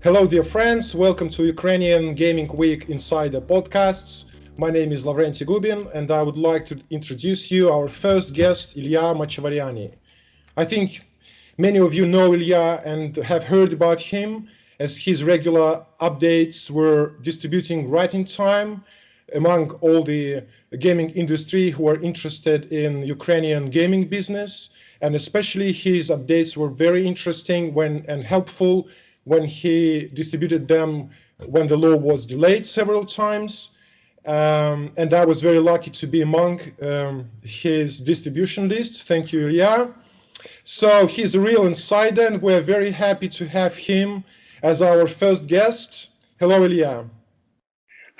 Hello, dear friends. Welcome to Ukrainian Gaming Week Insider podcasts. My name is Lavrenty Gubin, and I would like to introduce you our first guest, Ilya Machavariani. I think many of you know Ilya and have heard about him, as his regular updates were distributing right in time among all the gaming industry who are interested in Ukrainian gaming business. And especially his updates were very interesting and helpful when he distributed them when the law was delayed several times. And I was very lucky to be among his distribution list. Thank you, Ilya. So he's a real insider, and we're very happy to have him as our first guest. Hello, Ilya.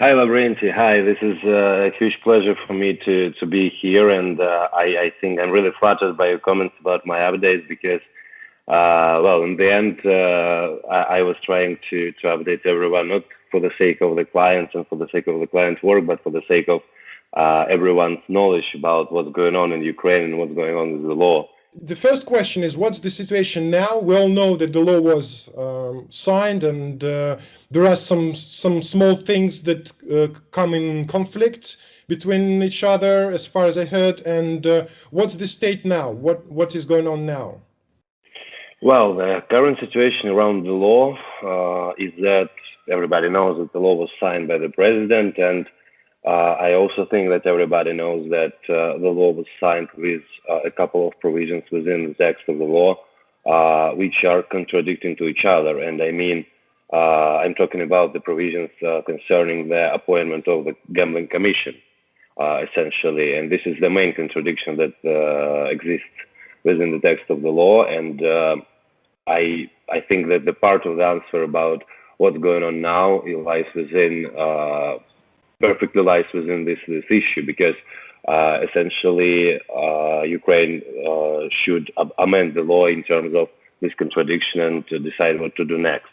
Hi, Lavrenty. Hi, this is a huge pleasure for me to be here, and I think I'm really flattered by your comments about my updates because, in the end, I was trying to update everyone, not for the sake of the clients and for the sake of the client's work, but for the sake of everyone's knowledge about what's going on in Ukraine and what's going on with the law. The first question is, what's the situation now? We all know that the law was signed, and there are some small things that come in conflict between each other, as far as I heard. And what's the state now? What is going on now? Well, the current situation around the law is that everybody knows that the law was signed by the president, and I also think that everybody knows that the law was signed with a couple of provisions within the text of the law, which are contradicting to each other. And I mean, I'm talking about the provisions concerning the appointment of the Gambling Commission, essentially. And this is the main contradiction that exists within the text of the law. And I think that the part of the answer about what's going on now perfectly lies within this issue, because essentially Ukraine should amend the law in terms of this contradiction and to decide what to do next.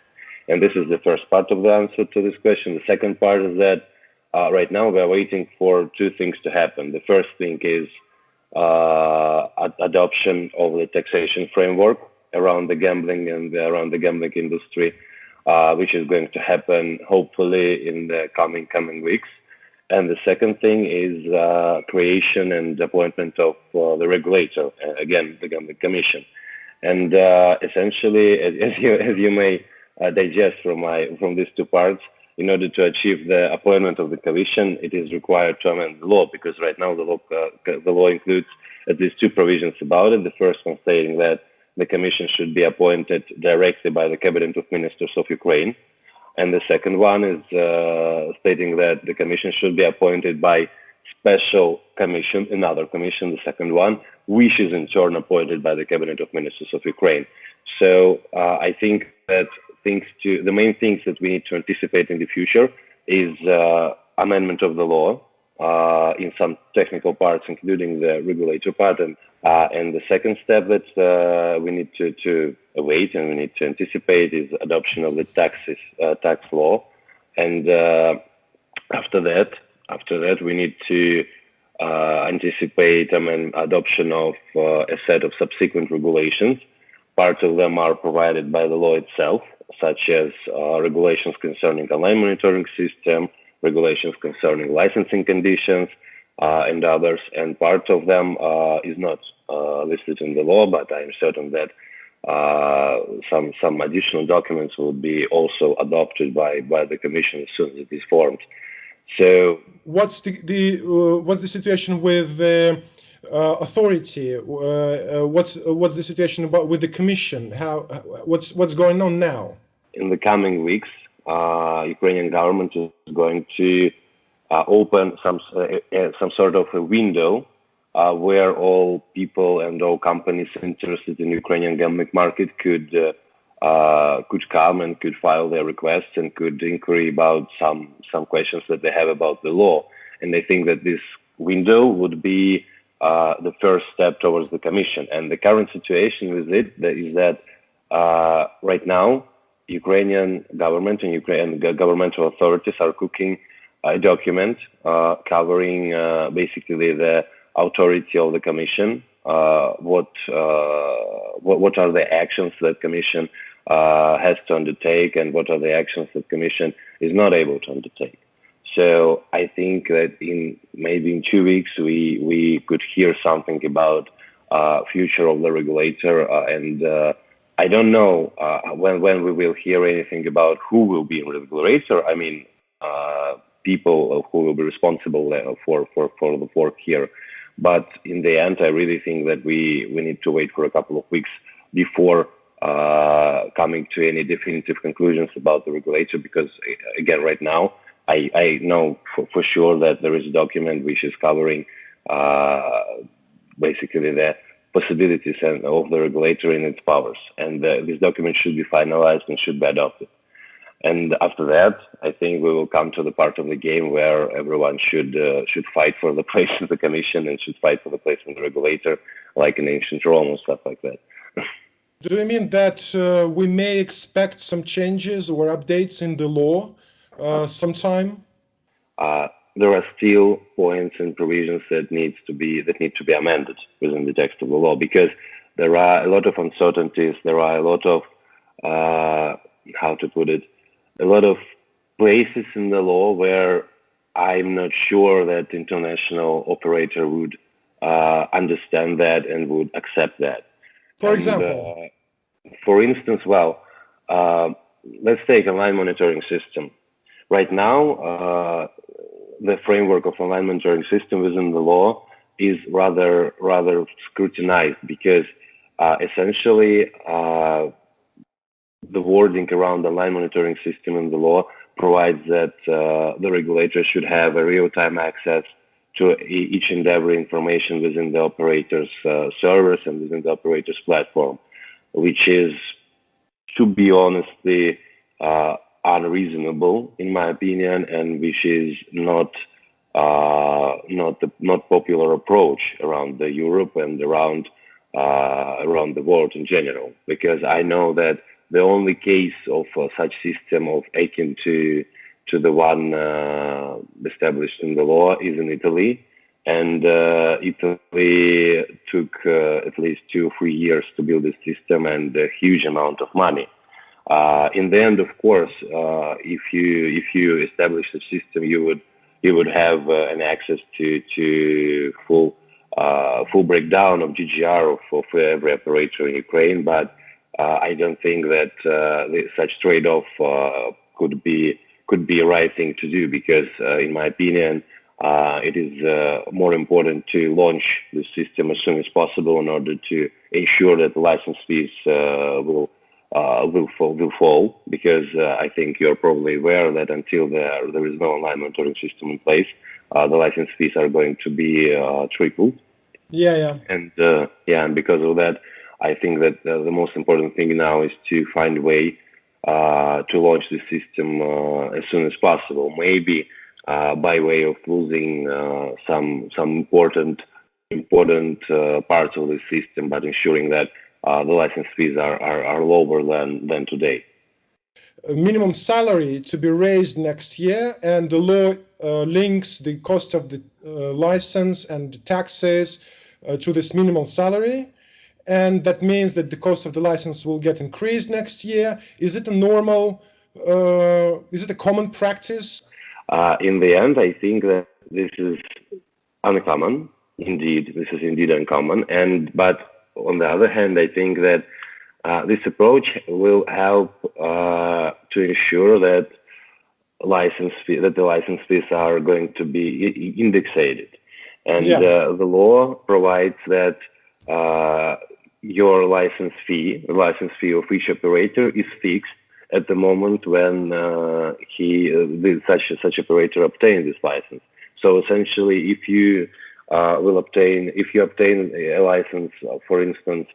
And this is the first part of the answer to this question. The second part is that right now we are waiting for two things to happen. The first thing is adoption of the taxation framework around the gambling and around the gambling industry, which is going to happen hopefully in the coming weeks. And the second thing is creation and appointment of the regulator, again, the Gambling Commission. And essentially, as you may digest from these two parts, in order to achieve the appointment of the commission, it is required to amend the law, because right now the law includes at least two provisions about it. The first one stating that the commission should be appointed directly by the Cabinet of Ministers of Ukraine. And the second one is stating that the commission should be appointed by special commission, another commission, the second one, which is in turn appointed by the Cabinet of Ministers of Ukraine. So I think that the main things that we need to anticipate in the future is amendment of the law in some technical parts, including the regulator part, and the second step that we need to await and we need to anticipate is adoption of the tax law. And after that, we need to anticipate adoption of a set of subsequent regulations. Part of them are provided by the law itself, such as regulations concerning online monitoring system, regulations concerning licensing conditions, and others. And part of them is not listed in the law, but I am certain that some additional documents will be also adopted by the Commission as soon as it is formed. So, what's the situation with the authority? What's the situation with the Commission? What's going on now? In the coming weeks, Ukrainian government is going to open some sort of a window where all people and all companies interested in Ukrainian gambling market could come and could file their requests and could inquiry about some questions that they have about the law. And I think that this window would be the first step towards the Commission. And the current situation with it is that right now Ukrainian government and Ukrainian governmental authorities are cooking a document covering basically the authority of the Commission, what are the actions that Commission has to undertake and what are the actions that Commission is not able to undertake. So I think that maybe in 2 weeks we could hear something about future of the regulator, and I don't know when we will hear anything about who will be in the regulator. I mean, people who will be responsible for the work here. But in the end, I really think that we need to wait for a couple of weeks before coming to any definitive conclusions about the regulator, because again, right now, I know for sure that there is a document which is covering basically the possibilities of the regulator in its powers, and this document should be finalized and should be adopted. And after that, I think we will come to the part of the game where everyone should fight for the place of the Commission and should fight for the place of the regulator, like in ancient Rome and stuff like that. Do you mean that we may expect some changes or updates in the law sometime? There are still points and provisions that need to be amended within the text of the law, because there are a lot of uncertainties. There are a lot of how to put it, a lot of places in the law where I'm not sure that international operator would understand that and would accept that. For example? For instance, let's take online monitoring system. Right now, the framework of online monitoring system within the law is rather scrutinized, because essentially the wording around the online monitoring system in the law provides that the regulator should have a real-time access to each and every information within the operator's servers and within the operator's platform, which is, to be honest, unreasonable in my opinion, and which is not popular approach around Europe and around the world in general. Because I know that the only case of such system of akin to the one established in the law is in Italy, and Italy took at least 2 or 3 years to build this system and a huge amount of money. In the end, of course, if you establish the system, you would have an access to full breakdown of GGR of every operator in Ukraine, but I don't think that such trade-off could be a right thing to do, because in my opinion, it is more important to launch the system as soon as possible in order to ensure that the license fees will fall, because I think you're probably aware that until there is no online monitoring system in place, the license fees are going to be tripled. Yeah. And and because of that, I think that the most important thing now is to find a way to launch the system as soon as possible. Maybe by way of losing some important parts of the system, but ensuring that the license fees are lower than today. Minimum salary to be raised next year, and the law links the cost of the license and taxes to this minimum salary, and that means that the cost of the license will get increased next year. Is it a common practice? In the end, I think that this is uncommon. Indeed, this is indeed uncommon, but on the other hand, I think that this approach will help to ensure that the license fees are going to be indexated, and the law provides that your license fee of each operator is fixed at the moment when such operator obtains this license. So essentially, if you obtain a license, for instance,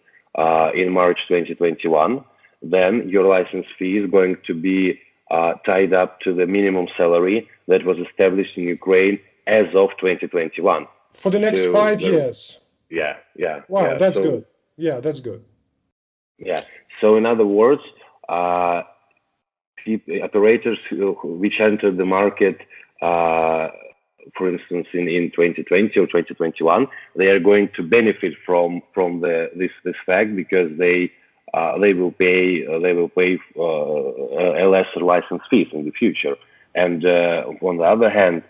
in March 2021, then your license fee is going to be tied up to the minimum salary that was established in Ukraine as of 2021. For the next 5 years? Yeah. Wow, that's good. Yeah, that's good. Yeah. So in other words, operators which entered the market, for instance, in 2020 or 2021, they are going to benefit from this fact, because they they will pay a lesser license fees in the future. And on the other hand,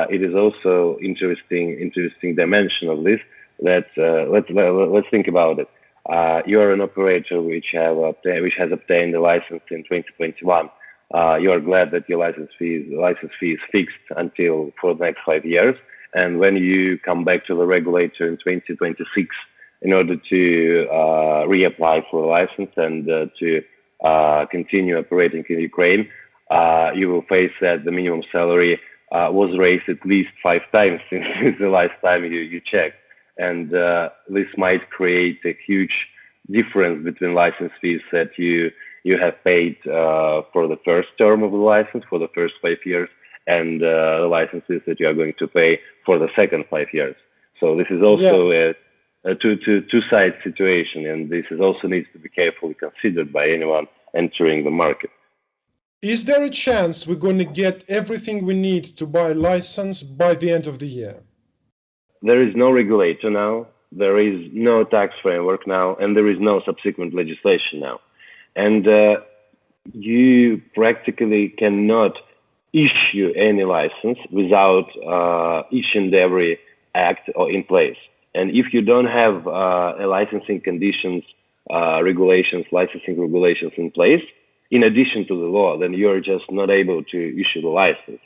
it is also interesting dimension of this that let's think about it. You are an operator which has obtained a license in 2021. You are glad that your license fee is fixed until for the next 5 years. And when you come back to the regulator in 2026 in order to reapply for a license and to continue operating in Ukraine, you will face that the minimum salary was raised at least 5 times since the last time you checked. And this might create a huge difference between license fees that you have paid for the first term of the license, for the first 5 years, and the licenses that you are going to pay for the second 5 years. So this is also a two-side situation, and this is also needs to be carefully considered by anyone entering the market. Is there a chance we're going to get everything we need to buy a license by the end of the year? There is no regulator now, there is no tax framework now, and there is no subsequent legislation now. And you practically cannot issue any license without each and every act in place. And if you don't have a licensing conditions, licensing regulations in place, in addition to the law, then you're just not able to issue the license.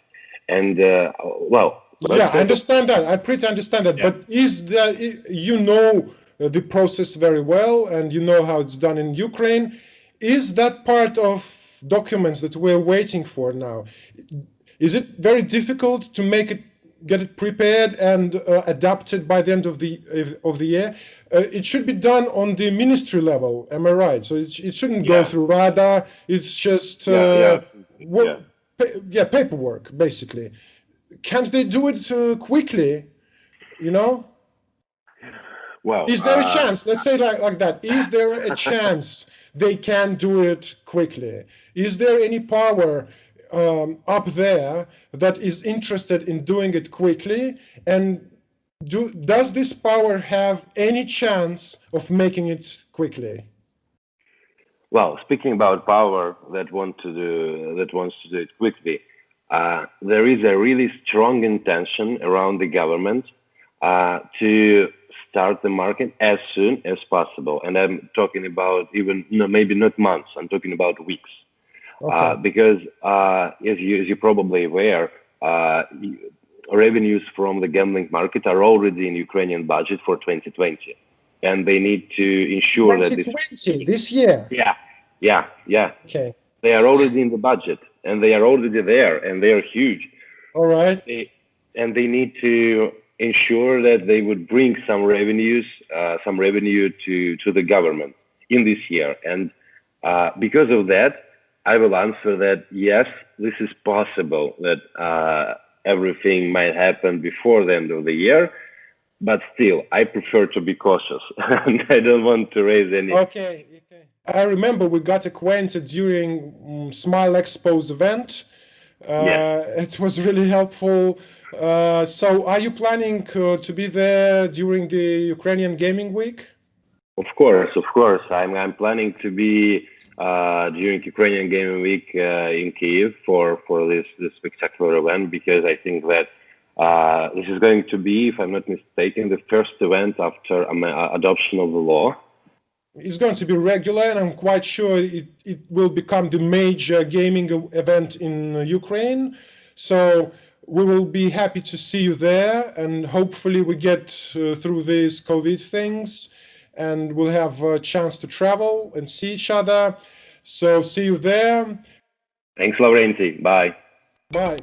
And I understand that. I pretty understand that. Yeah. But is there, the process very well, and you know how it's done in Ukraine. Is that part of documents that we're waiting for now? Is it very difficult to get it prepared and adapted by the end of the year? It should be done on the ministry level. Am I right? So it shouldn't go through Rada. It's just paperwork, basically. Can't they do it quickly? Well, is there a chance? Let's say like that. Is there a chance they can do it quickly? Is there any power up there that is interested in doing it quickly? And does this power have any chance of making it quickly? Well, speaking about power that wants to do it quickly, there is a really strong intention around the government to start the market as soon as possible. And I'm talking about maybe not months, I'm talking about weeks. Okay. Because as you're probably aware, revenues from the gambling market are already in Ukrainian budget for 2020. And they need to ensure that this year. Yeah. Okay. They are already in the budget, and they are already there, and they are huge. All right. And they need to ensure that they would bring some revenue to the government in this year. And because of that, I will answer that yes, this is possible that everything might happen before the end of the year. But still, I prefer to be cautious, and I don't want to raise any. Okay. I remember we got acquainted during Smile Expo's event. It was really helpful. So, are you planning to be there during the Ukrainian Gaming Week? Of course. I'm planning to be during Ukrainian Gaming Week in Kyiv for this spectacular event, because I think that this is going to be, if I'm not mistaken, the first event after adoption of the law. It's going to be regular, and I'm quite sure it will become the major gaming event in Ukraine. So we will be happy to see you there, and hopefully we get through these COVID things, and we'll have a chance to travel and see each other. So see you there. Thanks, Lavrenty. Bye. Bye.